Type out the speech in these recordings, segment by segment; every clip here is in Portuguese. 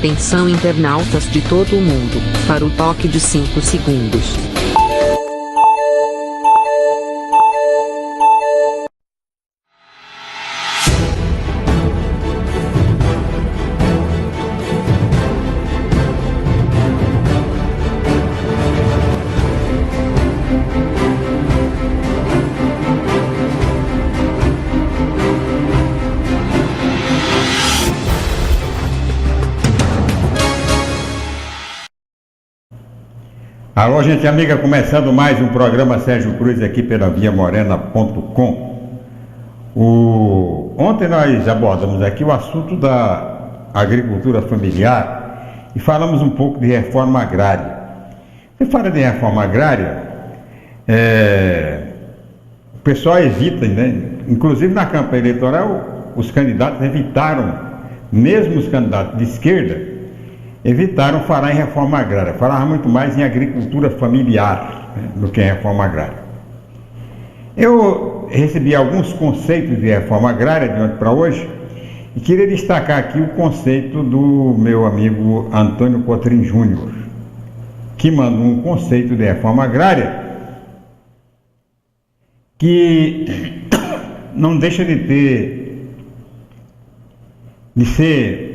Atenção internautas de todo o mundo, para o toque de 5 segundos. Alô, gente amiga, começando mais um programa Sérgio Cruz aqui pela viamorena.com. Ontem nós abordamos aqui o assunto da agricultura familiar e falamos um pouco de reforma agrária. Você fala de reforma agrária, o pessoal evita, né? Inclusive na campanha eleitoral, os candidatos evitaram, mesmo os candidatos de esquerda, evitaram falar em reforma agrária, falaram muito mais em agricultura familiar, né, do que em reforma agrária. Eu recebi alguns conceitos de reforma agrária de ontem para hoje e queria destacar aqui o conceito do meu amigo Antônio Cotrim Júnior, que mandou um conceito de reforma agrária que não deixa de ser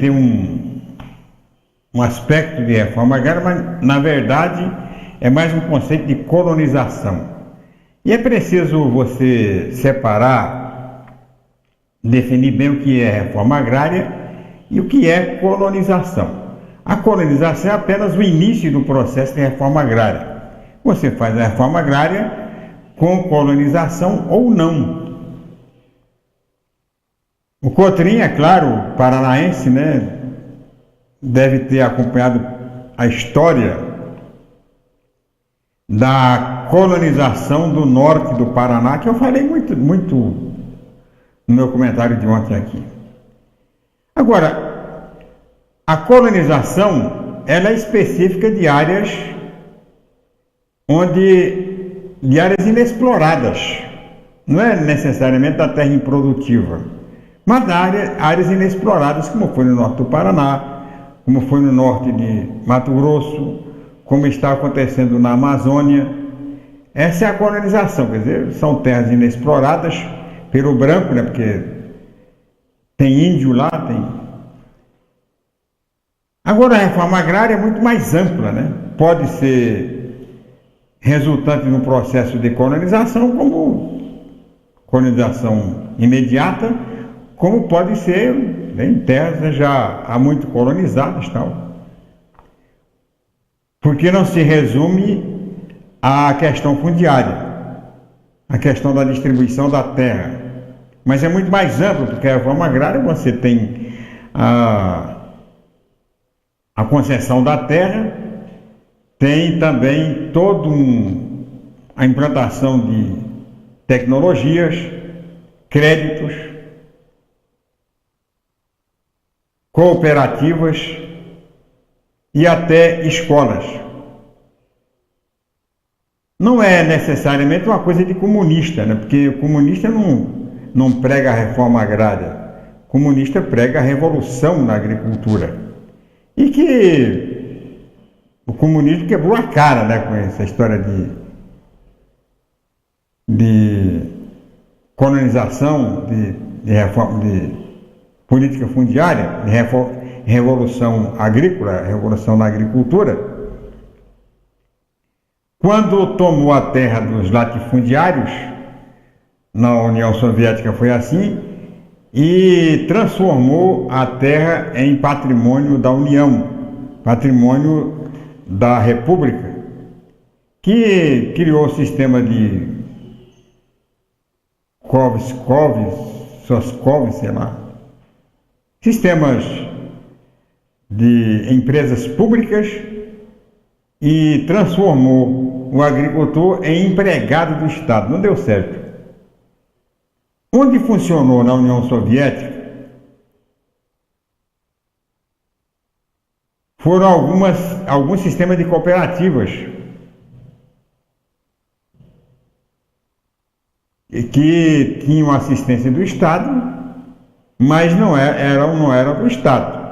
um aspecto de reforma agrária, mas na verdade é mais um conceito de colonização. E é preciso você separar, definir bem o que é reforma agrária e o que é colonização. A colonização é apenas o início do processo de reforma agrária. Você faz a reforma agrária com colonização ou não. O Cotrim, é claro, paranaense, né, deve ter acompanhado a história da colonização do norte do Paraná, que eu falei muito no meu comentário de ontem aqui. Agora, a colonização, ela é específica de áreas inexploradas, não é necessariamente da terra improdutiva, mas áreas inexploradas, como foi no norte do Paraná, como foi no norte de Mato Grosso, como está acontecendo na Amazônia. Essa é a colonização, quer dizer, são terras inexploradas pelo branco, né, porque tem índio lá, tem. Agora, a reforma agrária é muito mais ampla, né? Pode ser resultante de um processo de colonização, como colonização imediata, como pode ser em terras já há muito colonizadas, tal. Porque não se resume à questão fundiária, à questão da distribuição da terra, mas é muito mais amplo, porque a reforma agrária você tem a concessão da terra, tem também a implantação de tecnologias, créditos, cooperativas e até escolas. Não é necessariamente uma coisa de comunista, né? Porque o comunista não prega a reforma agrária. O comunista prega a revolução na agricultura. E que o comunismo quebrou a cara, né, com essa história de colonização, de reforma, de política fundiária, revolução agrícola, revolução na agricultura. Quando tomou a terra dos latifundiários, na União Soviética foi assim, e transformou a terra em patrimônio da União, patrimônio da República, que criou o sistema de Soskovy, sei lá, sistemas de empresas públicas, e transformou o agricultor em empregado do Estado. Não deu certo. Onde funcionou na União Soviética foram alguns sistemas de cooperativas. que tinham assistência do Estado, mas não era do Estado.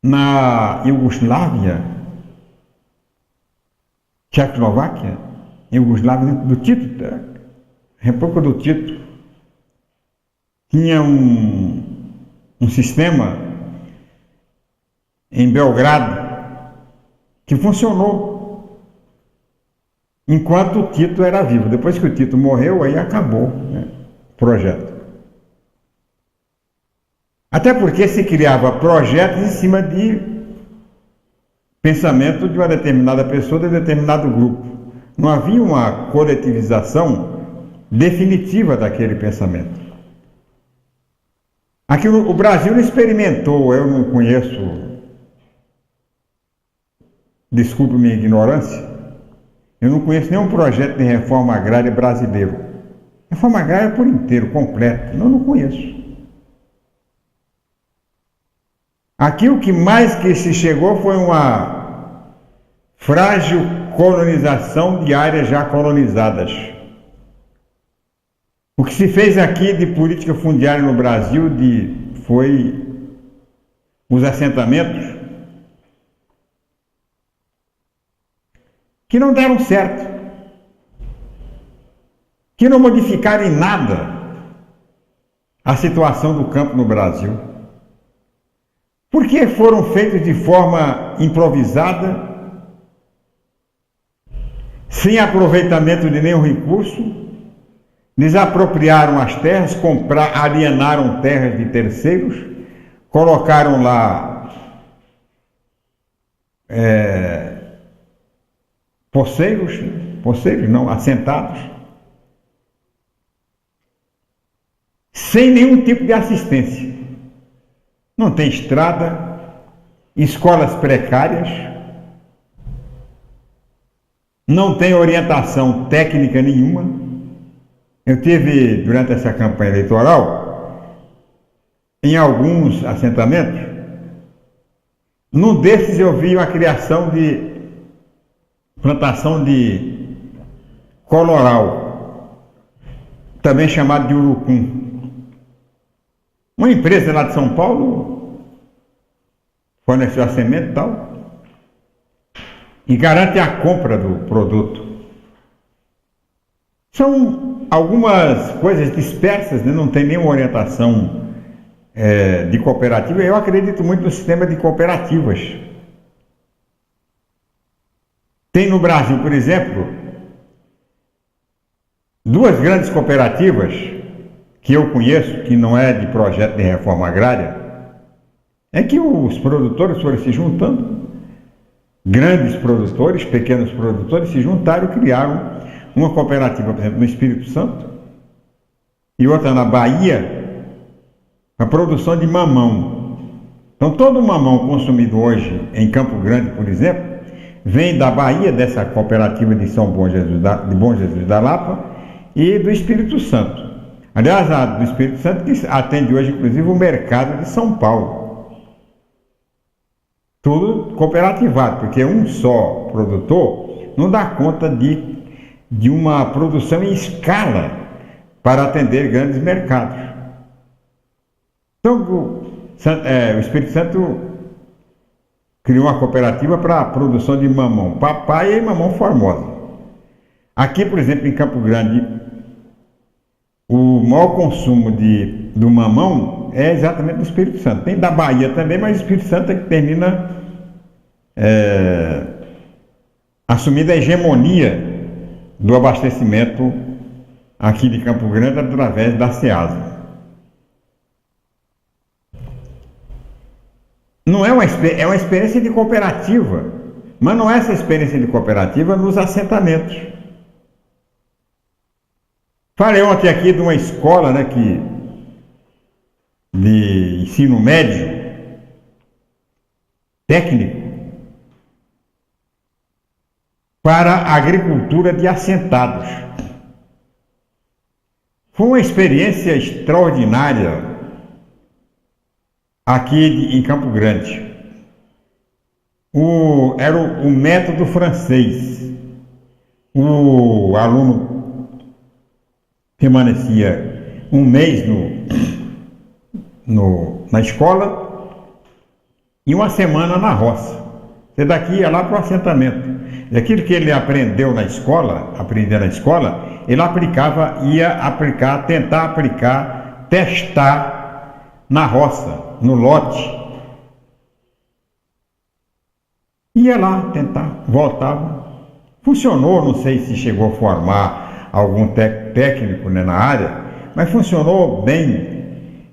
Na Iugoslávia, Tchecoslováquia, Iugoslávia do Tito, República do Tito, tinha um sistema em Belgrado que funcionou enquanto o Tito era vivo. Depois que o Tito morreu, aí acabou, né, o projeto. Até porque se criava projetos em cima de pensamento de uma determinada pessoa, de determinado grupo. Não havia uma coletivização definitiva daquele pensamento. Aqui o Brasil não experimentou, eu não conheço, desculpe minha ignorância, eu não conheço nenhum projeto de reforma agrária brasileiro. Reforma agrária por inteiro, completa, eu não conheço. Aqui o que mais que se chegou foi uma frágil colonização de áreas já colonizadas. O que se fez aqui de política fundiária no Brasil foi os assentamentos que não deram certo, que não modificaram em nada a situação do campo no Brasil. Porque foram feitos de forma improvisada, sem aproveitamento de nenhum recurso, desapropriaram as terras, alienaram terras de terceiros, colocaram lá poceiros não, assentados, sem nenhum tipo de assistência. Não tem estrada, escolas precárias, não tem orientação técnica nenhuma. Eu tive, durante essa campanha eleitoral, em alguns assentamentos, num desses eu vi a criação de plantação de coloral, também chamado de urucum. Uma empresa lá de São Paulo forneceu a semente e tal, e garante a compra do produto. São algumas coisas dispersas, né? Não tem nenhuma orientação de cooperativa. Eu acredito muito no sistema de cooperativas. Tem no Brasil, por exemplo, duas grandes cooperativas que eu conheço, que não é de projeto de reforma agrária, é que os produtores foram se juntando, grandes produtores, pequenos produtores, se juntaram e criaram uma cooperativa, por exemplo, no Espírito Santo, e outra na Bahia, a produção de mamão. Então, todo o mamão consumido hoje em Campo Grande, por exemplo, vem da Bahia, dessa cooperativa de Bom Jesus da Lapa, e do Espírito Santo. Aliás, a do Espírito Santo que atende hoje, inclusive, o mercado de São Paulo. Tudo cooperativado, porque um só produtor não dá conta de uma produção em escala para atender grandes mercados. Então, o Espírito Santo criou uma cooperativa para a produção de mamão papai e mamão formosa. Aqui, por exemplo, em Campo Grande, o maior consumo do mamão é exatamente do Espírito Santo. Tem da Bahia também, mas o Espírito Santo é que termina assumindo a hegemonia do abastecimento aqui de Campo Grande através da Ceasa. Não é uma experiência de cooperativa, mas não é essa experiência de cooperativa nos assentamentos. Falei ontem aqui de uma escola, né, de ensino médio, técnico, para a agricultura de assentados. Foi uma experiência extraordinária aqui em Campo Grande. Era o método francês. o aluno permanecia um mês na escola e uma semana na roça. Você daqui ia lá para o assentamento. E aquilo que ele aprendeu na escola, ele tentar aplicar, testar na roça, no lote. Ia lá tentar, voltava. Funcionou, não sei se chegou a formar algum técnico, né, na área, mas funcionou bem.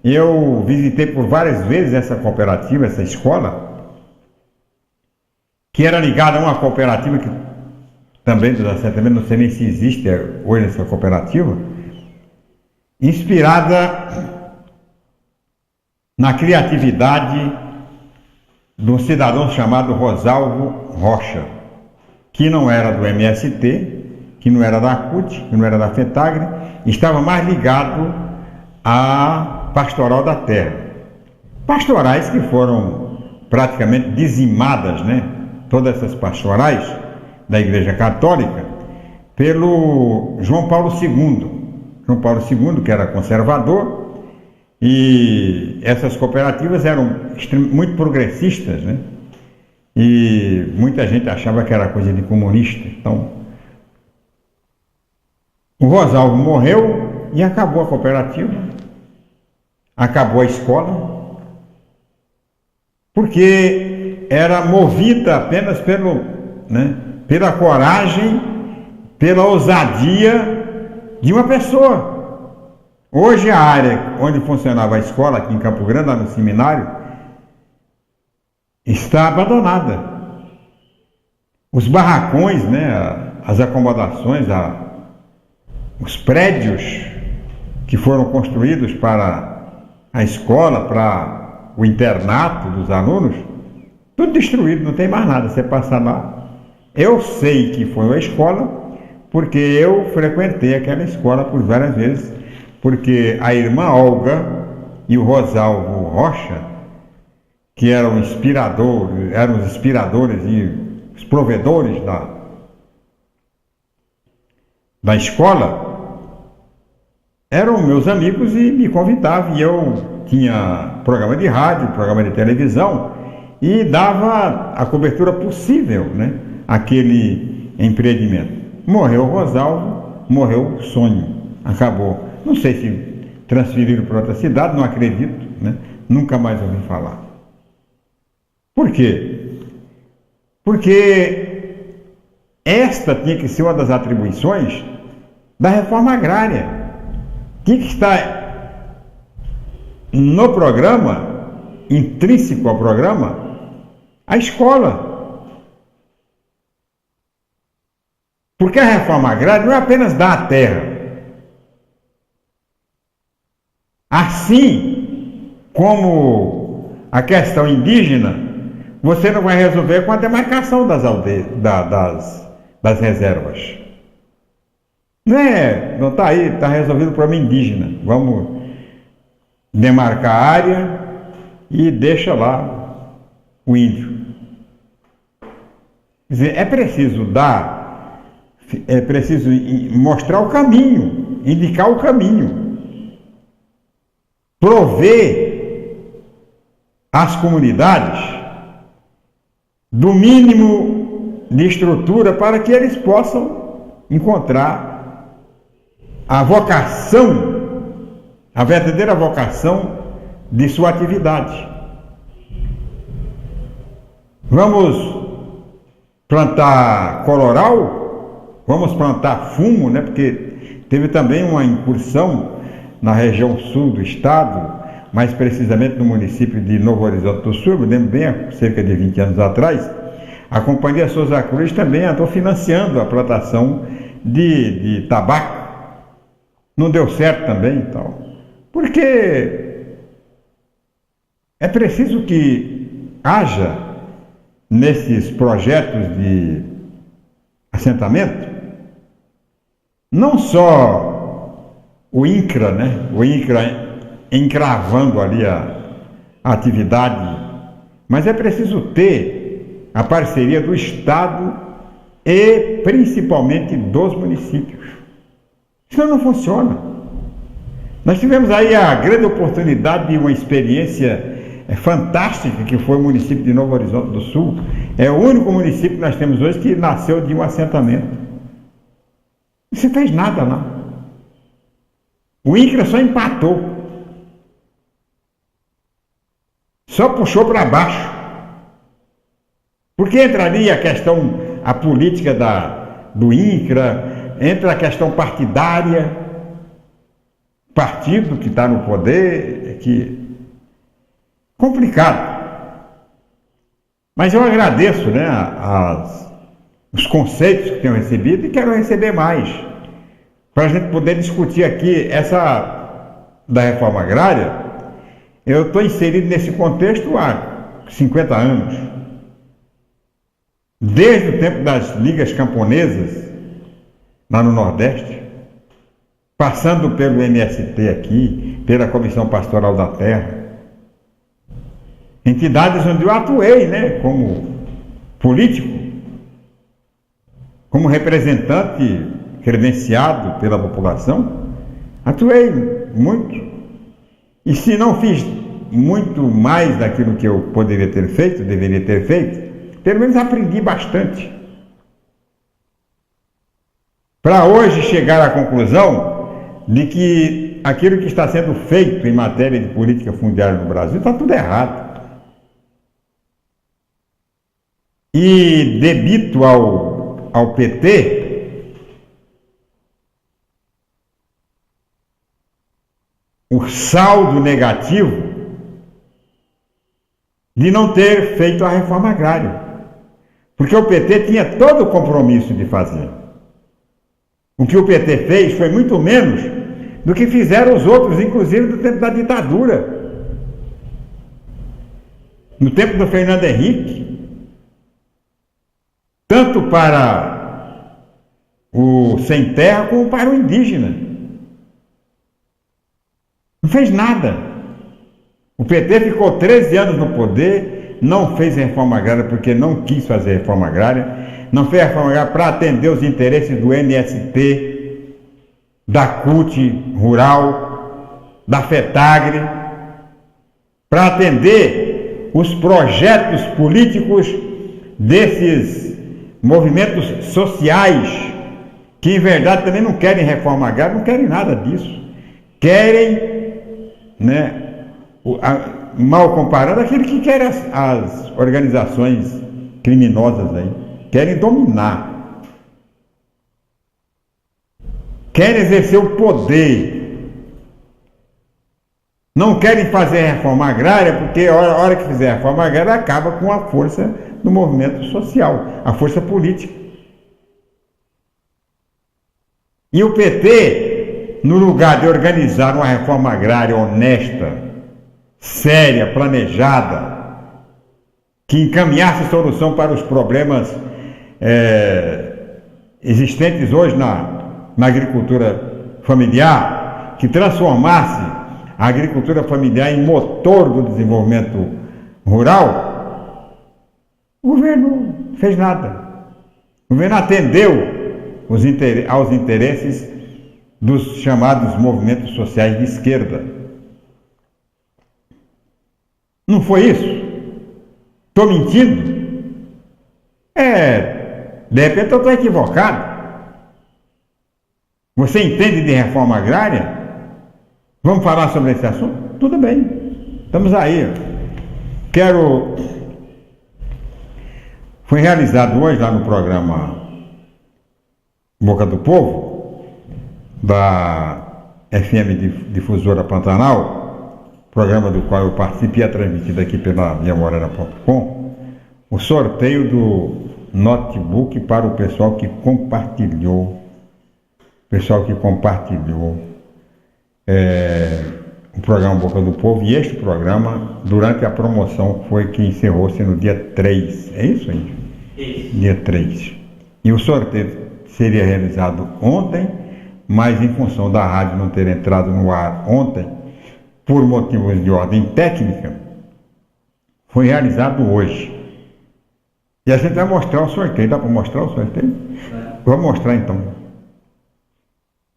Eu visitei por várias vezes essa cooperativa, essa escola, que era ligada a uma cooperativa que também dos assentamentos, não sei nem se existe hoje essa cooperativa, inspirada na criatividade de um cidadão chamado Rosalvo Rocha, que não era do MST, que não era da CUT, que não era da FETAGRE, estava mais ligado à pastoral da terra. Pastorais que foram praticamente dizimadas, né? Todas essas pastorais da Igreja Católica, pelo João Paulo II. João Paulo II, que era conservador, e essas cooperativas eram muito progressistas, né? E muita gente achava que era coisa de comunista. Então, o Rosalvo morreu e acabou a cooperativa, acabou a escola, porque era movida apenas pela coragem, pela ousadia de uma pessoa. Hoje a área onde funcionava a escola, aqui em Campo Grande, lá no seminário, está abandonada. Os barracões, né, as acomodações, os prédios que foram construídos para a escola, para o internato dos alunos, tudo destruído, não tem mais nada. Você passa lá. Eu sei que foi uma escola, porque eu frequentei aquela escola por várias vezes, porque a irmã Olga e o Rosalvo Rocha, que eram os inspiradores e os provedores da escola, eram meus amigos e me convidavam, e eu tinha programa de rádio, programa de televisão, e dava a cobertura possível, né, àquele empreendimento. Morreu o Rosalvo, morreu o sonho, acabou. Não sei se transferiram para outra cidade, não acredito, né? Nunca mais ouvi falar. Por quê? Porque esta tinha que ser uma das atribuições da reforma agrária. Tinha que estar no programa, intrínseco ao programa, a escola. Porque a reforma agrária não é apenas dar a terra. Assim como a questão indígena, você não vai resolver com a demarcação das aldeias, das reservas. Não está aí, está resolvido o problema indígena. Vamos demarcar a área e deixa lá o índio. Quer dizer, é preciso mostrar o caminho, indicar o caminho, prover às comunidades do mínimo de estrutura para que eles possam encontrar a vocação, a verdadeira vocação de sua atividade. Vamos plantar coloral, vamos plantar fumo, né? Porque teve também uma incursão na região sul do estado, mais precisamente no município de Novo Horizonte do Sul. Eu lembro bem, há cerca de 20 anos atrás, a Companhia Souza Cruz também andou financiando a plantação de tabaco. Não deu certo também, então, porque é preciso que haja nesses projetos de assentamento não só o INCRA, né? O INCRA encravando ali a atividade, mas é preciso ter a parceria do Estado e principalmente dos municípios. Isso não funciona. Nós tivemos aí a grande oportunidade de uma experiência fantástica que foi o município de Novo Horizonte do Sul. É o único município que nós temos hoje que nasceu de um assentamento. Não se fez nada lá. O INCRA só empatou. Só puxou para baixo. Porque entraria a questão, a política do INCRA, entra a questão partidária, partido que está no poder, complicado. Mas eu agradeço, né, os conceitos que tenho recebido e quero receber mais, para a gente poder discutir aqui essa da reforma agrária. Eu estou inserido nesse contexto há 50 anos, desde o tempo das ligas camponesas, lá no Nordeste, passando pelo MST aqui, pela Comissão Pastoral da Terra, entidades onde eu atuei, né, como político, como representante credenciado pela população, atuei muito. E se não fiz muito mais daquilo que eu poderia ter feito, deveria ter feito, pelo menos aprendi bastante. Para hoje chegar à conclusão de que aquilo que está sendo feito em matéria de política fundiária no Brasil está tudo errado. E debito ao PT o saldo negativo de não ter feito a reforma agrária. Porque o PT tinha todo o compromisso de fazer. O que o PT fez foi muito menos do que fizeram os outros, inclusive do tempo da ditadura. No tempo do Fernando Henrique, tanto para o sem terra como para o indígena. Não fez nada. O PT ficou 13 anos no poder, não fez reforma agrária porque não quis fazer reforma agrária, não fez reforma agrária para atender os interesses do MST, da CUT Rural, da FETAGRE, para atender os projetos políticos desses movimentos sociais, que em verdade também não querem reforma agrária, não querem nada disso. Querem, né, mal comparado, aquele que quer as organizações criminosas aí, querem dominar, querem exercer o poder, não querem fazer reforma agrária, porque a hora que fizer a reforma agrária acaba com a força do movimento social, a força política. E o PT, no lugar de organizar uma reforma agrária honesta, séria, planejada, que encaminhasse solução para os problemas existentes hoje na agricultura familiar, que transformasse a agricultura familiar em motor do desenvolvimento rural, o governo não fez nada. O governo atendeu aos interesses dos chamados movimentos sociais de esquerda. Não foi isso? Estou mentindo? De repente eu estou equivocado. Você entende de reforma agrária? Vamos falar sobre esse assunto? Tudo bem, estamos aí. Foi realizado hoje lá no programa Boca do Povo, da FM Difusora Pantanal, programa do qual eu participo e é transmitido aqui pela viamorena.com, o sorteio do notebook para o pessoal que compartilhou. O programa Boca do Povo, e este programa, durante a promoção, foi que encerrou-se no dia 3. É isso, gente? Isso. Dia 3. E o sorteio seria realizado ontem, mas em função da rádio não ter entrado no ar ontem, por motivos de ordem técnica, foi realizado hoje. E a gente vai mostrar o sorteio. Dá para mostrar o sorteio? Vou mostrar então.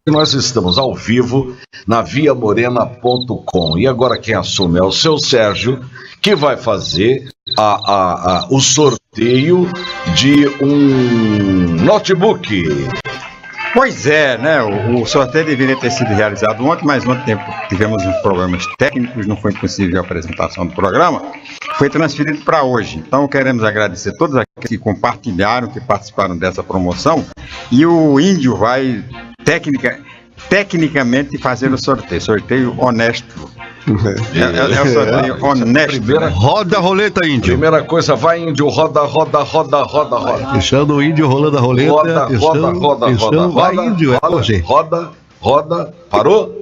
Nós estamos ao vivo na viamorena.com e agora quem assume é o seu Sérgio, que vai fazer o sorteio de um notebook. Pois é, né? O sorteio deveria ter sido realizado ontem, mas ontem tivemos uns problemas técnicos, não foi possível a apresentação do programa. Foi transferido para hoje. Então queremos agradecer a todos aqueles que compartilharam, que participaram dessa promoção. E o Índio vai tecnicamente fazer o sorteio honesto. É o sorteio honesto. Roda a roleta, Índio. Primeira coisa, vai, Índio, roda. Deixando o Índio rolando a roleta. Roda. Vai, Índio, é você. Roda. Parou?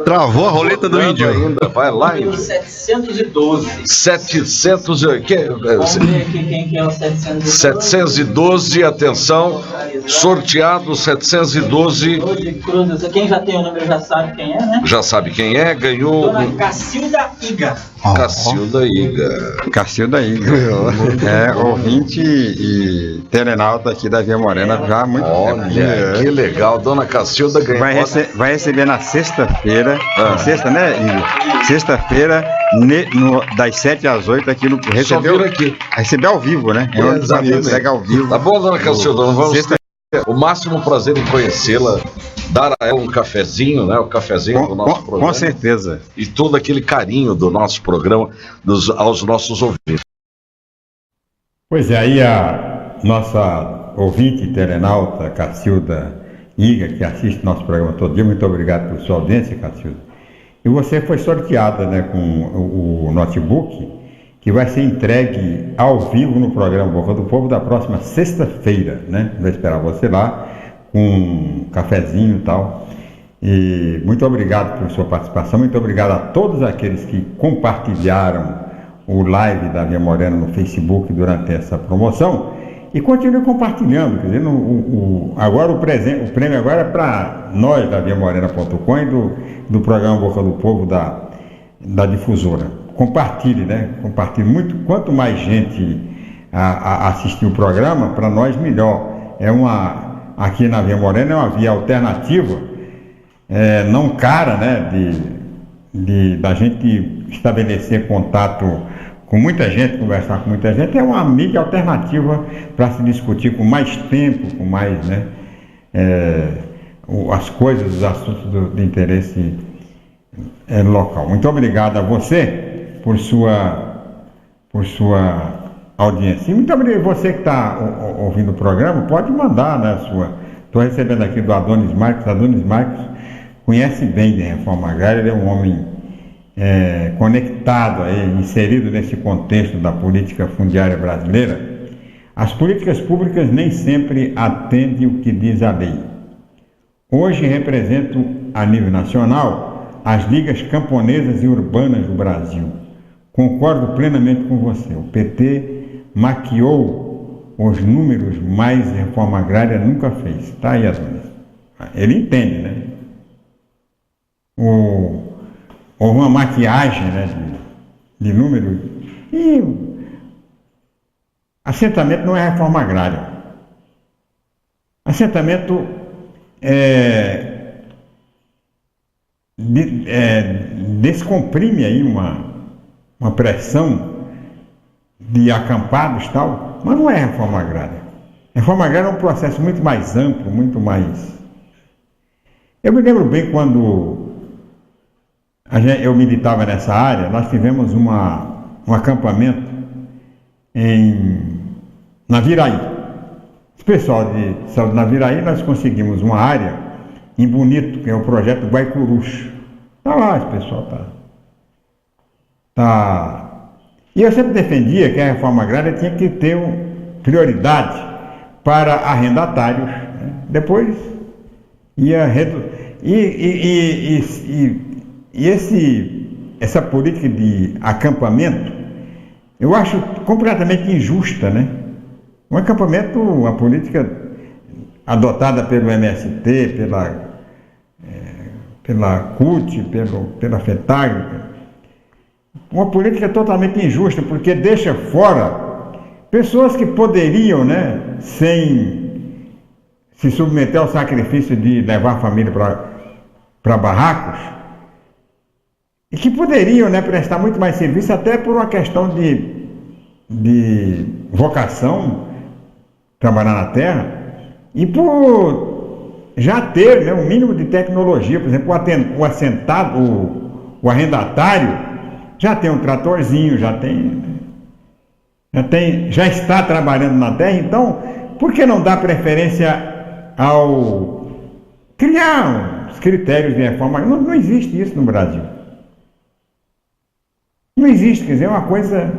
Travou a roleta do Índio. Ainda. Vai lá, Índio. 712. 700. Vamos ver aqui quem que é o 712. 712, atenção. Sorteado 712. Cruzes. Quem já tem o número já sabe quem é, né? Já sabe quem é, ganhou. Dona Cacilda Iga. Cacilda Iga. É, ouvinte e telenauta aqui da Via Morena já há muito tempo. Olha, que legal. Dona Cacilda ganhou. Vai receber na sexta-feira, sexta, né? Sexta-feira, das 7 às 8 aqui no... Recebeu ao vivo, né? Exatamente. Ao vivo. Tá bom, Dona Cacilda, não vamos ter o máximo prazer em conhecê-la, dar a ela um cafezinho, né? O cafezinho do nosso programa. Com certeza. E todo aquele carinho do nosso programa aos nossos ouvintes. Pois é, aí a nossa ouvinte telenauta, Cacilda Iga, que assiste nosso programa todo dia, muito obrigado por sua audiência, Cacilda. E você foi sorteada, né, com o notebook, que vai ser entregue ao vivo no programa Boca do Povo da próxima sexta-feira, né? Vou esperar você lá com um cafezinho e tal. E muito obrigado por sua participação, muito obrigado a todos aqueles que compartilharam o live da Via Morena no Facebook durante essa promoção e continue compartilhando. Quer dizer, agora o prêmio agora é para nós da viamorena.com e do programa Boca do Povo da difusora. Compartilhe, né? Compartilhe muito. Quanto mais gente assistir o programa, para nós melhor. Aqui na Via Morena é uma via alternativa, não cara, né? Da gente estabelecer contato com muita gente, conversar com muita gente. É uma mídia alternativa para se discutir com mais tempo, com mais, né? As coisas, os assuntos de interesse local. Muito obrigado a você por sua audiência. E muito obrigado a você que está ouvindo o programa, pode mandar, né, Estou recebendo aqui do Adonis Marques. Adonis Marques conhece bem de reforma agrária, ele é um homem conectado, inserido nesse contexto da política fundiária brasileira. As políticas públicas nem sempre atendem o que diz a lei. Hoje represento, a nível nacional, as ligas camponesas e urbanas do Brasil. Concordo plenamente com você. O PT maquiou os números, mais reforma agrária nunca fez. Está aí, Adonis. Ele entende, né? Houve uma maquiagem, né, de números. E assentamento não é reforma agrária. Assentamento descomprime aí uma pressão de acampados e tal, mas não é reforma agrária. Reforma agrária é um processo muito mais amplo, muito mais... Eu me lembro bem quando eu militava nessa área, nós tivemos um acampamento na Viraí. O pessoal de saúde na Viraí, nós conseguimos uma área em Bonito, que é o projeto Guaicuruxo. Está lá, esse pessoal tá. E eu sempre defendia que a reforma agrária tinha que ter prioridade para arrendatários, né? Depois ia essa política de acampamento eu acho completamente injusta, né? Um acampamento, uma política adotada pelo MST, pela CUT, pela FETAG, uma política totalmente injusta, porque deixa fora pessoas que poderiam, né, sem se submeter ao sacrifício de levar a família para barracos, e que poderiam, né, prestar muito mais serviço, até por uma questão de vocação, trabalhar na terra, e por já ter, né, um mínimo de tecnologia. Por exemplo, o assentado, o arrendatário, já tem um tratorzinho, já está trabalhando na terra. Então, por que não dar preferência ao criar os critérios de reforma? Não existe isso no Brasil. Não existe, quer dizer, é uma coisa,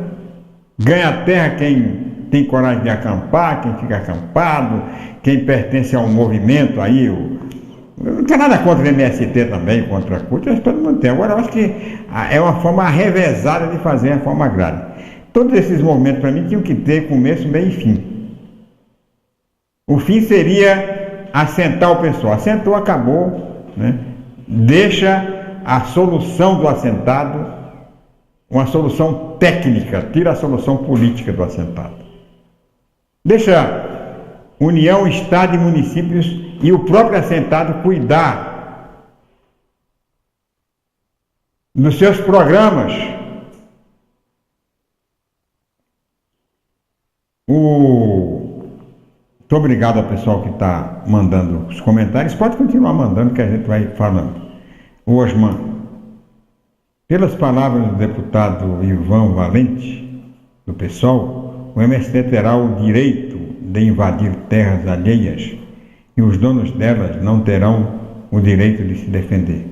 ganha terra quem tem coragem de acampar, quem fica acampado, quem pertence a um movimento aí, não tem nada contra o MST também, contra a CUT, acho que todo mundo tem. Agora, eu acho que é uma forma revezada de fazer a reforma agrária. Todos esses movimentos, para mim, tinham que ter começo, meio e fim. O fim seria assentar o pessoal. Assentou, acabou, né? Deixa a solução do assentado, uma solução técnica, tira a solução política do assentado. Deixa União, Estado e municípios e o próprio assentado cuidar dos seus programas. Muito obrigado ao pessoal que está mandando os comentários. Pode continuar mandando, que a gente vai falando. O Osman, pelas palavras do deputado Ivan Valente, do PSOL, o MST terá o direito de invadir terras alheias e os donos delas não terão o direito de se defender.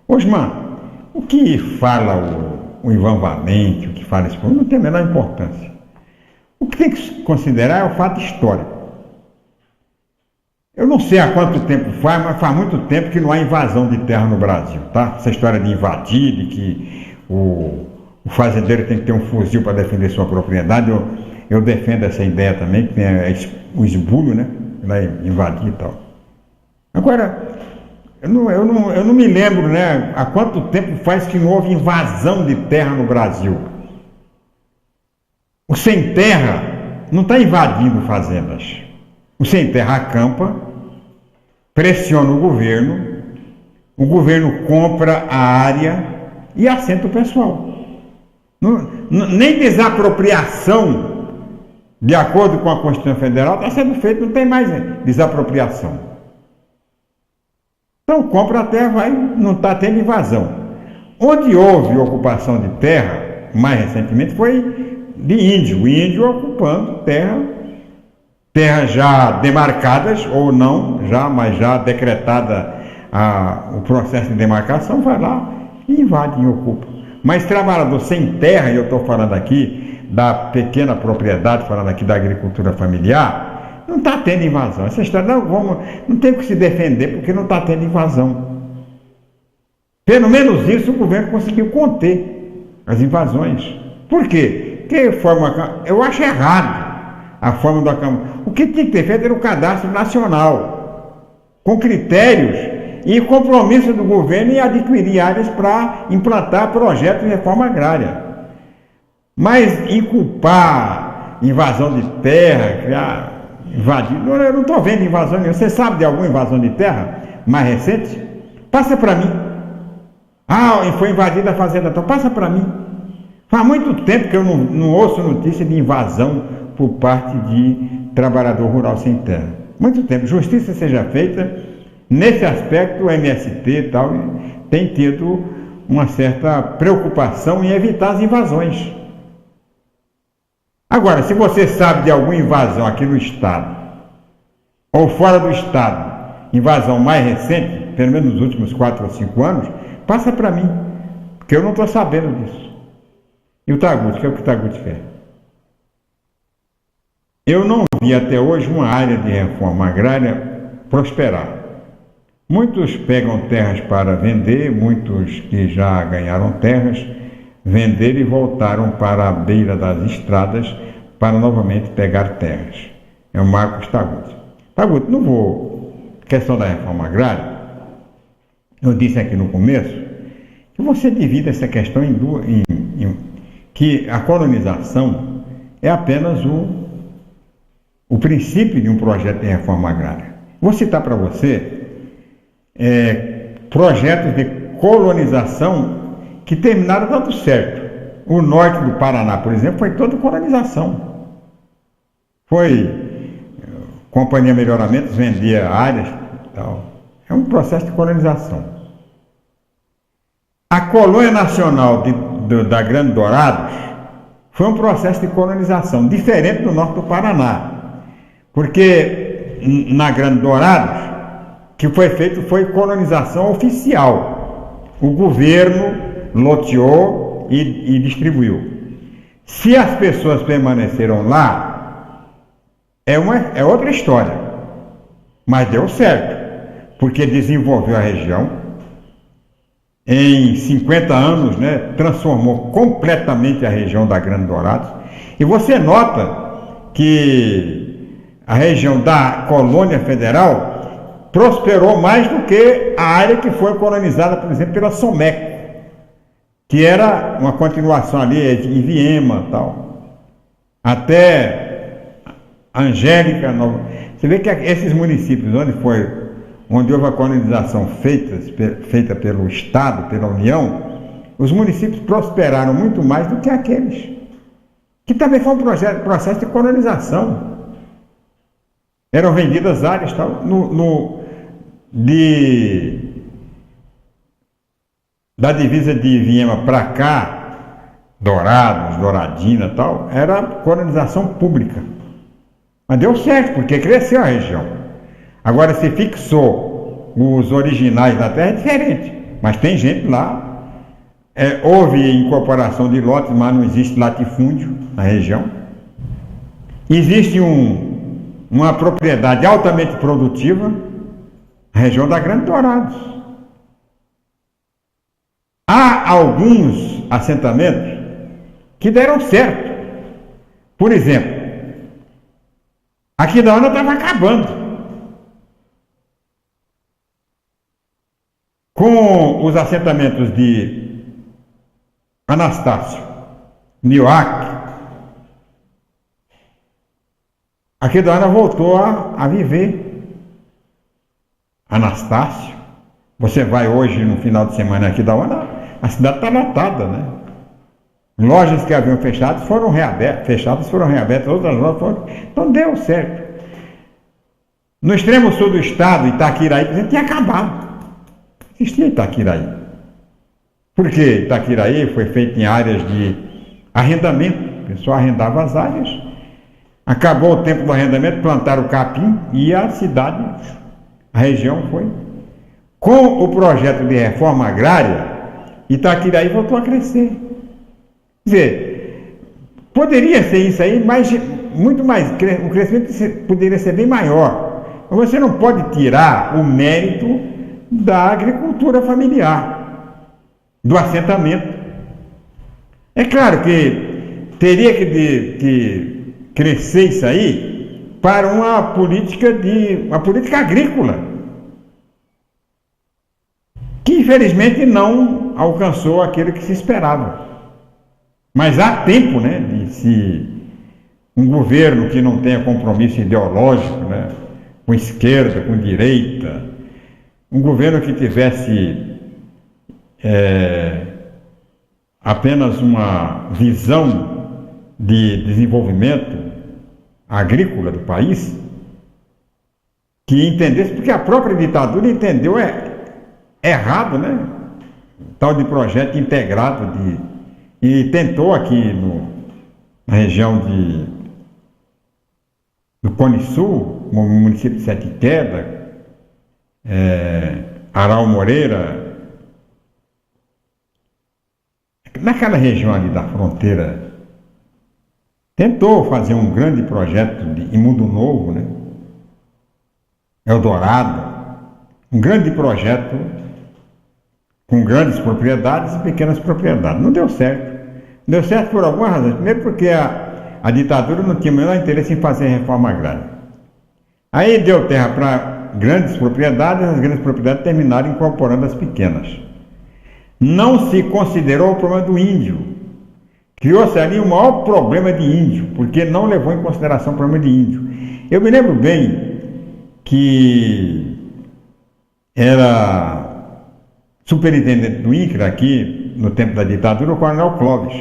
Osman, o que fala o Ivan Valente, o que fala esse povo, não tem a menor importância. O que tem que se considerar é o fato histórico. Eu não sei há quanto tempo faz, mas faz muito tempo que não há invasão de terra no Brasil, tá? Essa história de invadir, de que o fazendeiro tem que ter um fuzil para defender sua propriedade, eu defendo essa ideia também, que tem o esbulho, né? Vai invadir e tal. Agora, eu não me lembro, né? Há quanto tempo faz que não houve invasão de terra no Brasil? O sem terra não está invadindo fazendas. O sem terra acampa, pressiona o governo compra a área e assenta o pessoal. Nem desapropriação, de acordo com a Constituição Federal, está sendo feito, não tem mais desapropriação. Então compra a terra, não está tendo invasão. Onde houve ocupação de terra, mais recentemente, foi de índio, o índio ocupando terras já demarcadas ou não, mas já decretada o processo de demarcação, vai lá e invade e ocupa. Mas trabalhador sem terra, e eu estou falando aqui da pequena propriedade, falando aqui da agricultura familiar, não está tendo invasão. Essa história não tem que se defender porque não está tendo invasão. Pelo menos isso o governo conseguiu conter as invasões. Por quê? Eu acho errado a forma da Câmara. O que tinha que ter feito era o cadastro nacional, com critérios e compromisso do governo em adquirir áreas para implantar projetos de reforma agrária. Mas inculpar invasão de terra, invadir, eu não estou vendo invasão nenhuma. Você sabe de alguma invasão de terra mais recente? Passa para mim. Foi invadida a fazenda, então passa para mim. Faz muito tempo que eu não ouço notícia de invasão por parte de trabalhador rural sem terra. Muito tempo. Justiça seja feita. Nesse aspecto, o MST e tal tem tido uma certa preocupação em evitar as invasões. Agora, se você sabe de alguma invasão aqui no Estado, ou fora do Estado, invasão mais recente, pelo menos nos últimos 4 ou 5 anos, passa para mim, porque eu não estou sabendo disso. E o Taguti, que é o que o Taguti quer? Eu não vi até hoje uma área de reforma agrária prosperar. Muitos pegam terras para vender, muitos que já ganharam terras, venderam e voltaram para a beira das estradas para novamente pegar terras. É o Marcos Taguti. Taguti, não vou... Questão da reforma agrária, eu disse aqui no começo, que você divide essa questão que a colonização é apenas o princípio de um projeto de reforma agrária. Vou citar para você projetos de colonização que terminaram dando certo. O norte do Paraná, por exemplo, foi toda colonização. Foi Companhia Melhoramentos, vendia áreas e tal. É um processo de colonização. A colônia nacional da Grande Dourados foi um processo de colonização, diferente do norte do Paraná. Porque na Grande Dourados, que foi feito foi colonização oficial. O governo loteou e distribuiu. Se as pessoas permaneceram lá, é outra história. Mas deu certo, porque desenvolveu a região. Em 50 anos, né, transformou completamente a região da Grande Dourados. E você nota que a região da Colônia Federal prosperou mais do que a área que foi colonizada, por exemplo, pela Someco, que era uma continuação ali de Iviema e tal. Até Angélica. Você vê que esses municípios onde houve a colonização feita pelo Estado, pela União, os municípios prosperaram muito mais do que aqueles, que também foi um processo de colonização. Eram vendidas áreas tal, da divisa de Iviema para cá, Dourados, Douradina e tal, era colonização pública. Mas deu certo, porque cresceu a região. Agora, se fixou os originais da terra, é diferente. Mas tem gente lá. Houve incorporação de lotes, mas não existe latifúndio na região. Existe uma propriedade altamente produtiva, a região da Grande Dourados. Há alguns assentamentos que deram certo. Por exemplo, Aquidauana estava acabando. Com os assentamentos de Anastácio, Nioaque, Aquidauana voltou a viver. Anastácio, você vai hoje no final de semana aqui da Aquidauana, a cidade está lotada, né? Lojas que haviam fechado foram reabertas, outras lojas foram. Então deu certo. No extremo sul do estado, Itaquiraí, por exemplo, tinha acabado. Existia Itaquiraí. Porque Itaquiraí foi feito em áreas de arrendamento. O pessoal arrendava as áreas. Acabou o tempo do arrendamento, plantaram o capim e a cidade, a região foi. Com o projeto de reforma agrária, Itaquiraí voltou a crescer. Quer dizer, poderia ser isso aí, mas muito mais, o crescimento poderia ser bem maior. Mas você não pode tirar o mérito da agricultura familiar, do assentamento. É claro que teria que crescer isso aí para uma política agrícola, que infelizmente não alcançou aquilo que se esperava. Mas há tempo, né, de se um governo que não tenha compromisso ideológico, né, com esquerda, com direita, um governo que tivesse apenas uma visão de desenvolvimento agrícola do país, que entendesse, porque a própria ditadura entendeu errado, né, tal de projeto integrado e tentou aqui na região do Cone Sul, no município de Sete Quedas, Aral Moreira, naquela região ali da fronteira, tentou fazer um grande projeto em Mundo Novo, né? Eldorado, um grande projeto com grandes propriedades e pequenas propriedades. Não deu certo. Deu certo por alguma razão. Primeiro porque a ditadura não tinha o menor interesse em fazer reforma agrária. Aí deu terra para grandes propriedades, as grandes propriedades terminaram incorporando as pequenas. Não se considerou o problema do índio. Criou-se ali o maior problema de índio, porque não levou em consideração o problema de índio. Eu me lembro bem que era superintendente do INCRA aqui, no tempo da ditadura, o Coronel Clóvis.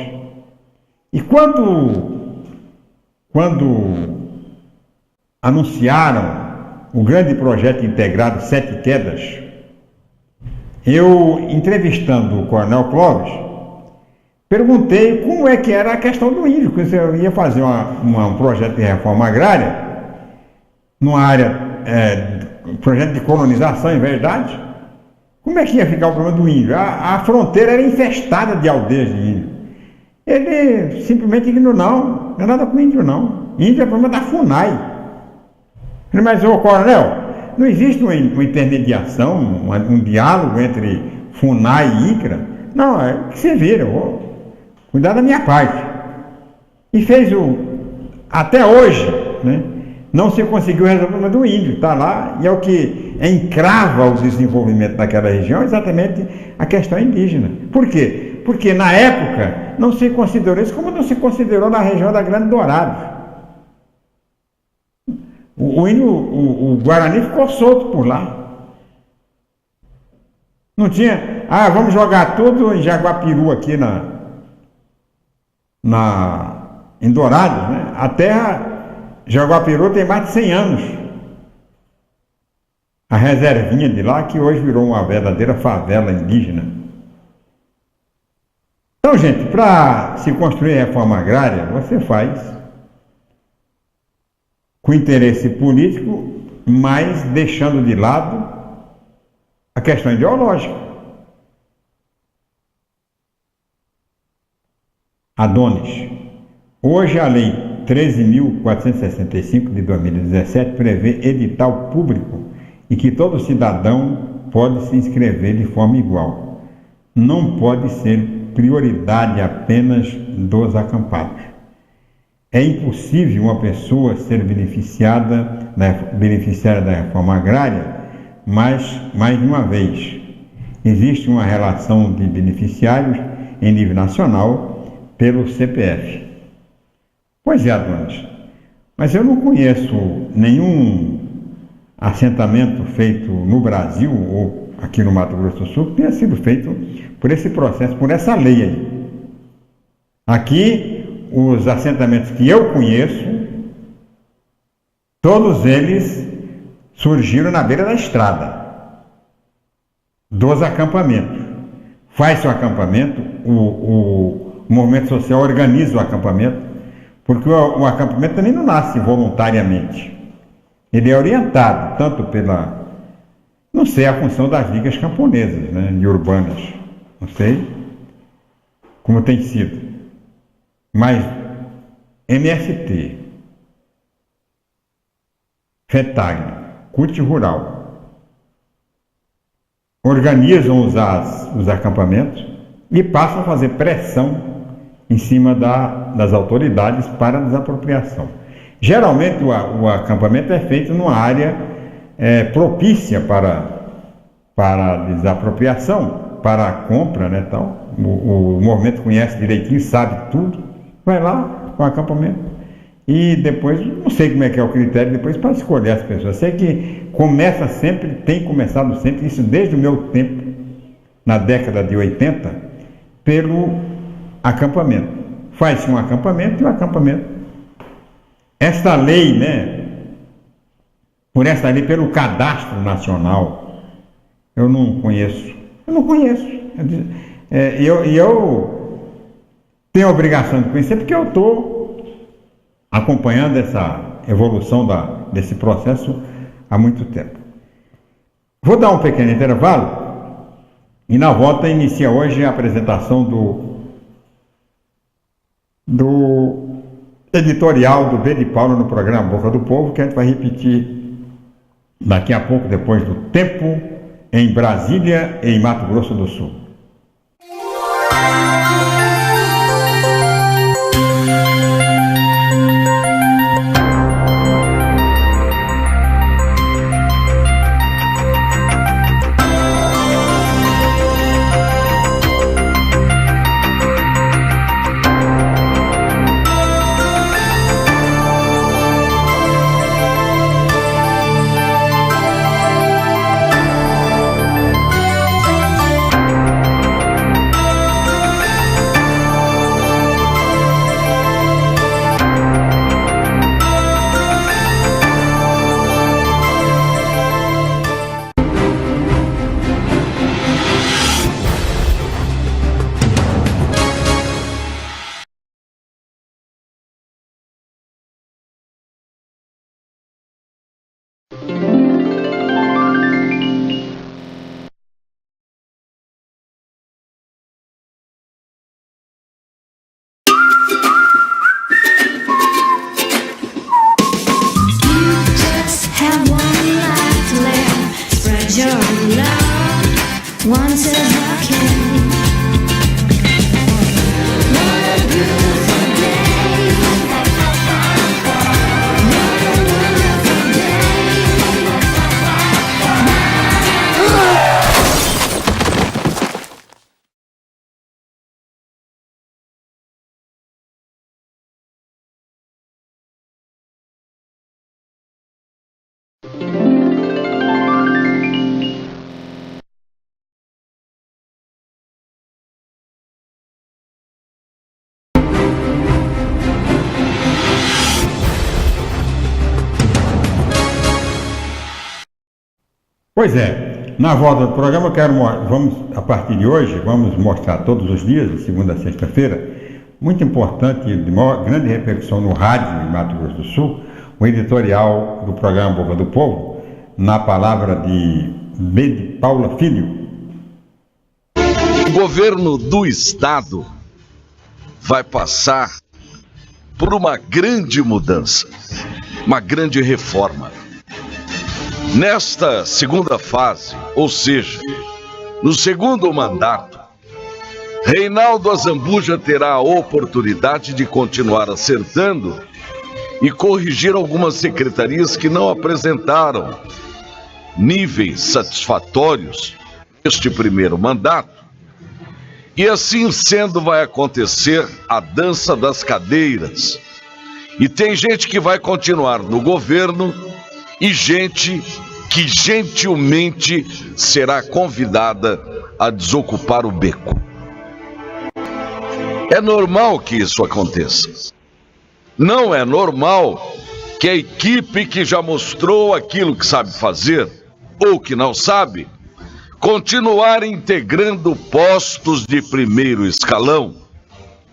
E quando anunciaram o grande projeto integrado Sete Quedas, eu, entrevistando o Coronel Clóvis, perguntei como é que era a questão do índio, porque eu ia fazer um projeto de reforma agrária, numa área, projeto de colonização, em verdade. Como é que ia ficar o problema do índio? A fronteira era infestada de aldeias de índio. Ele simplesmente ignorou, não é nada com índio, não. Índio é problema da FUNAI. Mas, ô Coronel, não existe uma intermediação, um diálogo entre FUNAI e INCRA? Não, é que você vira, eu vou cuidar da minha parte. E fez até hoje, né, não se conseguiu resolver o problema do índio, está lá, e é o que encrava o desenvolvimento daquela região, exatamente a questão indígena. Por quê? Porque na época não se considerou isso como não se considerou na região da Grande Dourados. O Guarani ficou solto por lá. Não tinha, vamos jogar tudo em Jaguapiru aqui em Dourados, né? A terra Jaguapiru tem mais de 100 anos. A reservinha de lá, que hoje virou uma verdadeira favela indígena. Então, gente, para se construir reforma agrária, você faz com interesse político, mas deixando de lado a questão ideológica. Adonis. Hoje a Lei 13.465 de 2017 prevê edital público e que todo cidadão pode se inscrever de forma igual. Não pode ser prioridade apenas dos acampados. É impossível uma pessoa ser beneficiária da reforma agrária, mas, mais de uma vez, existe uma relação de beneficiários em nível nacional pelo CPF. Pois é, Adonis, mas eu não conheço nenhum assentamento feito no Brasil ou aqui no Mato Grosso do Sul que tenha sido feito por esse processo, por essa lei aí. Aqui, os assentamentos que eu conheço, todos eles surgiram na beira da estrada, dos acampamentos. Faz-se o acampamento, o movimento social organiza o acampamento, porque o acampamento também não nasce voluntariamente. Ele é orientado tanto pela, não sei, a função das ligas camponesas, né, e urbanas, não sei como tem sido. Mas MST, FETAG, CUT Rural, organizam os acampamentos e passam a fazer pressão em cima das autoridades para a desapropriação. Geralmente o acampamento é feito numa área propícia para a desapropriação, para a compra, né, tal. O movimento conhece direitinho, sabe tudo. Vai lá com o acampamento e depois, não sei como é que é o critério depois para escolher as pessoas. Sei que começa sempre, tem começado sempre, isso desde o meu tempo, na década de 80, pelo acampamento. Faz-se um acampamento e o acampamento. Esta lei, né, por essa lei, pelo cadastro nacional, eu não conheço. Eu tenho a obrigação de conhecer porque eu estou acompanhando essa evolução desse processo há muito tempo. Vou dar um pequeno intervalo e na volta inicia hoje a apresentação do editorial do B de Paula no programa Boca do Povo, que a gente vai repetir daqui a pouco, depois do tempo em Brasília e em Mato Grosso do Sul. your love. One says I can. What a beautiful day. What a wonderful day. Pois é, na volta do programa vamos, a partir de hoje, vamos mostrar todos os dias, de segunda a sexta-feira, muito importante, de maior, grande repercussão no rádio em Mato Grosso do Sul, o editorial do programa Boca do Povo, na palavra de Paula Filho. O governo do estado vai passar por uma grande mudança, uma grande reforma. Nesta segunda fase, ou seja, no segundo mandato, Reinaldo Azambuja terá a oportunidade de continuar acertando e corrigir algumas secretarias que não apresentaram níveis satisfatórios neste primeiro mandato. E assim sendo, vai acontecer a dança das cadeiras. E tem gente que vai continuar no governo e gente que gentilmente será convidada a desocupar o beco. É normal que isso aconteça. Não é normal que a equipe que já mostrou aquilo que sabe fazer, ou que não sabe, continuar integrando postos de primeiro escalão.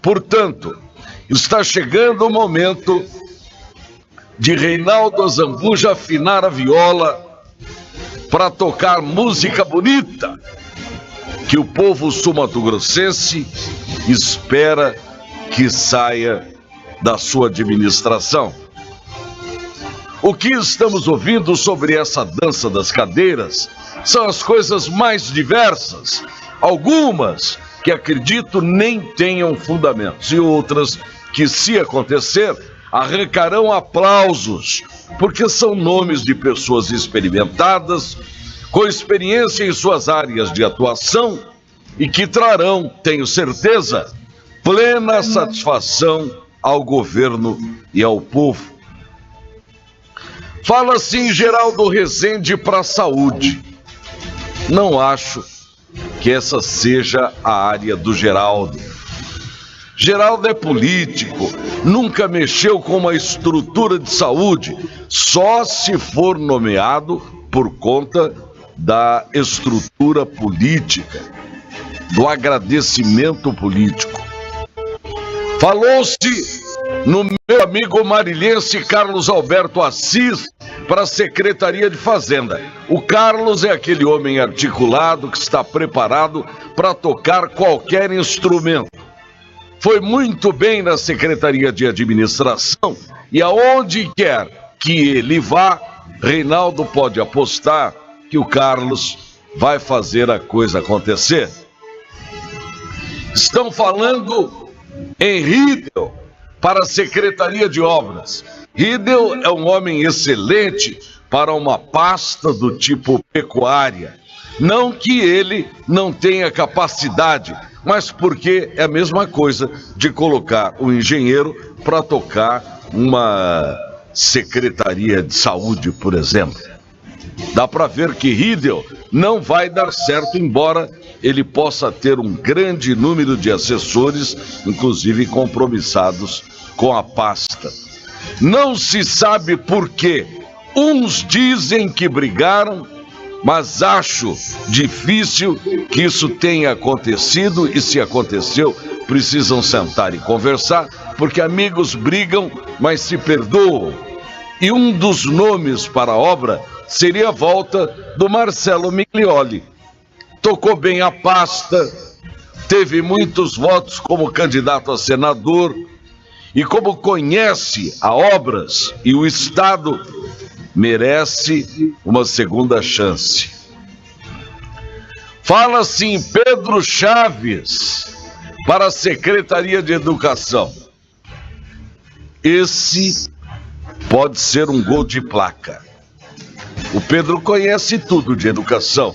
Portanto, está chegando o momento de Reinaldo Azambuja afinar a viola para tocar música bonita que o povo sul-mato-grossense espera que saia da sua administração. O que estamos ouvindo sobre essa dança das cadeiras são as coisas mais diversas, algumas que acredito nem tenham fundamentos e outras que, se acontecer, arrancarão aplausos, porque são nomes de pessoas experimentadas, com experiência em suas áreas de atuação e que trarão, tenho certeza, plena satisfação ao governo e ao povo. Fala-se em Geraldo Rezende para a saúde. Não acho que essa seja a área do Geraldo. Geraldo é político, nunca mexeu com uma estrutura de saúde, só se for nomeado por conta da estrutura política, do agradecimento político. Falou-se no meu amigo marilhense Carlos Alberto Assis para a Secretaria de Fazenda. O Carlos é aquele homem articulado que está preparado para tocar qualquer instrumento. Foi muito bem na Secretaria de Administração e aonde quer que ele vá, Reinaldo pode apostar que o Carlos vai fazer a coisa acontecer. Estão falando em Riedel para a Secretaria de Obras. Riedel é um homem excelente para uma pasta do tipo pecuária. Não que ele não tenha capacidade, mas porque é a mesma coisa de colocar um engenheiro para tocar uma secretaria de saúde, por exemplo. Dá para ver que Riedel não vai dar certo, embora ele possa ter um grande número de assessores, inclusive compromissados com a pasta. Não se sabe por quê. Uns dizem que brigaram, mas acho difícil que isso tenha acontecido, e se aconteceu, precisam sentar e conversar, porque amigos brigam, mas se perdoam. E um dos nomes para a obra seria a volta do Marcelo Miglioli. Tocou bem a pasta, teve muitos votos como candidato a senador, e como conhece a obras e o Estado, merece uma segunda chance. Fala-se em Pedro Chaves para a Secretaria de Educação. Esse pode ser um gol de placa. O Pedro conhece tudo de educação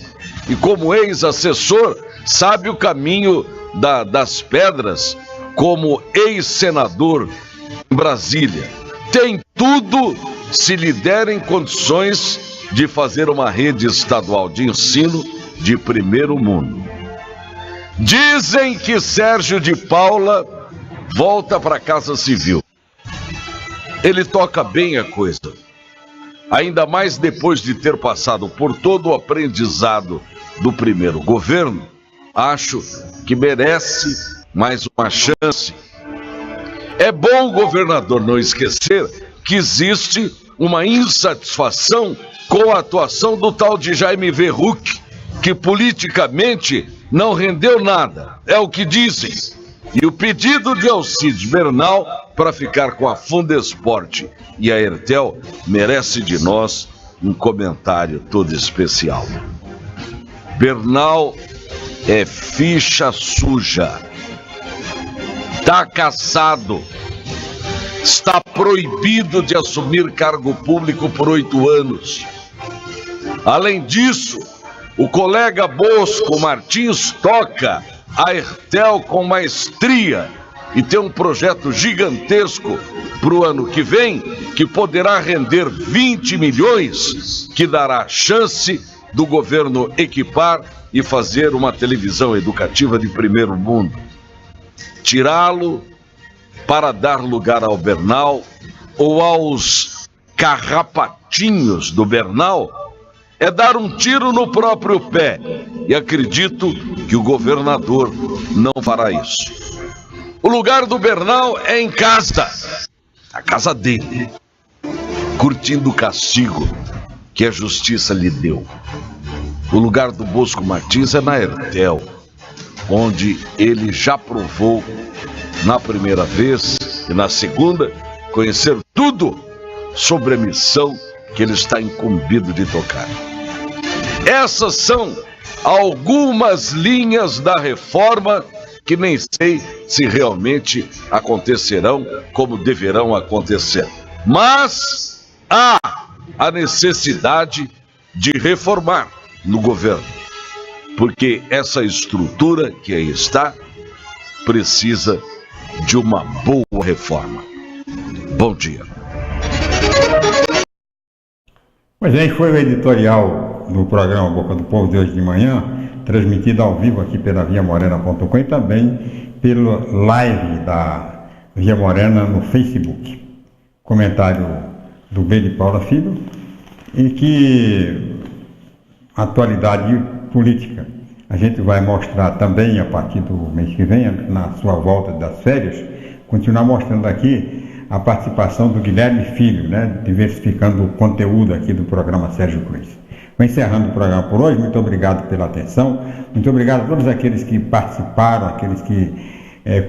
e, como ex-assessor, sabe o caminho das pedras, como ex-senador em Brasília. Tem tudo se lhe derem condições de fazer uma rede estadual de ensino de primeiro mundo. Dizem que Sérgio de Paula volta para a Casa Civil. Ele toca bem a coisa, ainda mais depois de ter passado por todo o aprendizado do primeiro governo. Acho que merece mais uma chance. É bom o governador não esquecer que existe uma insatisfação com a atuação do tal de Jaime Verruc, que politicamente não rendeu nada, é o que dizem. E o pedido de Alcides Bernal para ficar com a Fundesport e a Ertel merece de nós um comentário todo especial. Bernal é ficha suja, tá caçado, está proibido de assumir cargo público por 8 anos. Além disso, o colega Bosco Martins toca a Ertel com maestria e tem um projeto gigantesco para o ano que vem, que poderá render 20 milhões, que dará chance do governo equipar e fazer uma televisão educativa de primeiro mundo. Tirá-lo para dar lugar ao Bernal ou aos carrapatinhos do Bernal é dar um tiro no próprio pé, e acredito que o governador não fará isso. O lugar do Bernal é em casa, a casa dele, curtindo o castigo que a justiça lhe deu. O lugar do Bosco Martins é na Ertel, onde ele já provou na primeira vez e na segunda conhecer tudo sobre a missão que ele está incumbido de tocar. Essas são algumas linhas da reforma que nem sei se realmente acontecerão como deverão acontecer. Mas há a necessidade de reformar no governo, porque essa estrutura que aí está precisa de uma boa reforma. Bom dia. Pois é, foi o editorial do programa Boca do Povo de hoje de manhã, transmitido ao vivo aqui pela viamorena.com e também pelo live da Via Morena no Facebook. Comentário do B de Paula Filho, e que atualidade política a gente vai mostrar também a partir do mês que vem, na sua volta das férias, continuar mostrando aqui a participação do Guilherme Filho, né, diversificando o conteúdo aqui do programa Sérgio Cruz. Vou encerrando o programa por hoje. Muito obrigado pela atenção, muito obrigado a todos aqueles que participaram, aqueles que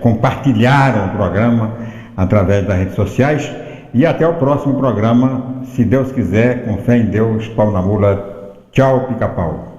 compartilharam o programa através das redes sociais, e até o próximo programa, se Deus quiser, com fé em Deus, pau na mula. Tchau, pica-pau.